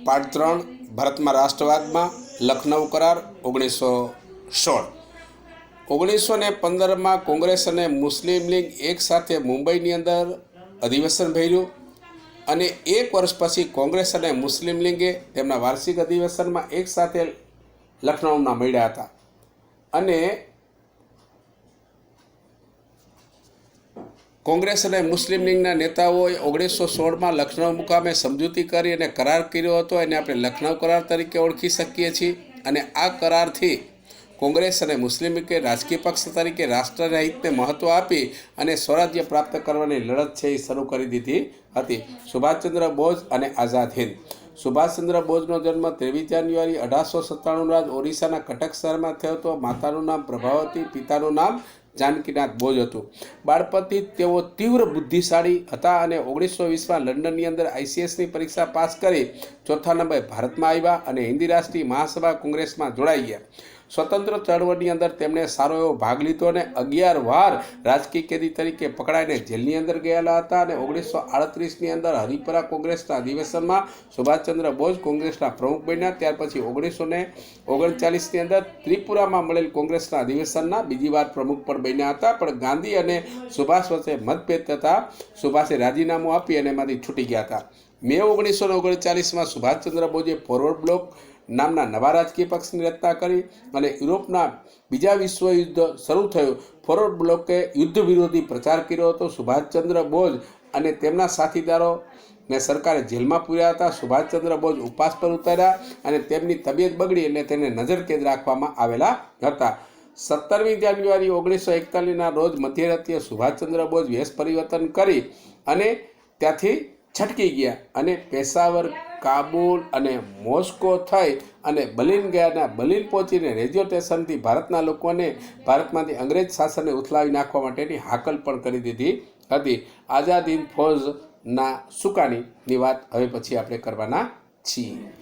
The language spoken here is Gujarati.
પાર્ટ 3 ભારતમાં રાષ્ટ્રવાદમાં લખનૌ કરાર 1916। 1915 કોંગ્રેસ અને મુસ્લિમ લીગ એક સાથે મુંબઈની અંદર અધિવેશન ભર્યું અને એક વર્ષ પછી કોંગ્રેસ અને મુસ્લિમ લીગે તેમના વાર્ષિક અધિવેશનમાં એક સાથે લખનૌમાં મળ્યા હતા અને કોંગ્રેસ અને મુસ્લિમ લીગના નેતાઓએ 1916માં લખનૌ મુકામે સમજૂતી કરી અને કરાર કર્યો હતો એને આપણે લખનૌ કરાર તરીકે ઓળખી શકીએ છીએ। અને આ કરારથી કોંગ્રેસ અને મુસ્લિમ લીગે રાજકીય પક્ષ તરીકે રાષ્ટ્રના હિતને મહત્ત્વ આપી અને સ્વરાજ્ય પ્રાપ્ત કરવાની લડત છે એ શરૂ કરી દીધી હતી। સુભાષચંદ્ર બોઝ અને આઝાદ હિંદ। સુભાષચંદ્ર બોઝનો જન્મ 23 જાન્યુઆરી 1897 રોજ ઓરિસ્સાના કટક શહેરમાં થયો હતો। માતાનું નામ પ્રભાવતી, પિતાનું નામ જાનકીનાથ બોઝ હતું। બાળપણથી તેઓ તીવ્ર બુદ્ધિશાળી હતા અને 1920માં લંડનની અંદર ICSની પરીક્ષા પાસ કરી ચોથા નંબરે ભારતમાં આવ્યા અને હિન્દી રાષ્ટ્રીય મહાસભા કોંગ્રેસમાં જોડાઈ ગયા। સ્વતંત્ર ચળવળની અંદર તેમણે સારો એવો ભાગ લીધો અને 11 વાર રાજકીય કેદી તરીકે પકડાઈને જેલની અંદર ગયેલા હતા અને 1938ની અંદર હરિપરા કોંગ્રેસના અધિવેશનમાં સુભાષચંદ્ર બોઝ કોંગ્રેસના પ્રમુખ બન્યા। ત્યાર પછી 1939ની અંદર ત્રિપુરામાં મળેલ કોંગ્રેસના અધિવેશનના બીજી વાર પ્રમુખ પણ બન્યા હતા, પણ ગાંધી અને સુભાષ વચ્ચે મતભેદ થતા સુભાષે રાજીનામું આપી અને એમાંથી છૂટી ગયા હતા। મે 1939માં સુભાષચંદ્ર બોઝે ફોરવર્ડ બ્લોક નામના નવા રાજકીય પક્ષની રચના કરી અને યુરોપના બીજા વિશ્વયુદ્ધ શરૂ થયું। ફોરવર્ડ બ્લોકે યુદ્ધ વિરોધી પ્રચાર કર્યો હતો। સુભાષચંદ્ર બોઝ અને તેમના સાથીદારોને સરકારે જેલમાં પૂર્યા હતા। સુભાષચંદ્ર બોઝ ઉપવાસ પર ઉતર્યા અને તેમની તબિયત બગડી એટલે તેને નજરકેદ રાખવામાં આવેલા હતા। 17મી જાન્યુઆરી 1941ના રોજ મધ્યરાત્રિએ સુભાષચંદ્ર બોઝ વેશ પરિવર્તન કરી અને ત્યાંથી છટકી ગયા અને પેશાવર, કાબુલ અને મોસ્કો થઈ અને બર્લિન ગયા। બર્લિન પહોંચીને રેડિયો સ્ટેશનથી ભારતના લોકોને ભારતમાંથી અંગ્રેજ શાસનને ઉથલાવી નાખવા માટેની હાકલ પણ કરી દીધી હતી। આઝાદ હિંદ ફૌજના સુકાનીની વાત હવે પછી આપણે કરવાના છીએ।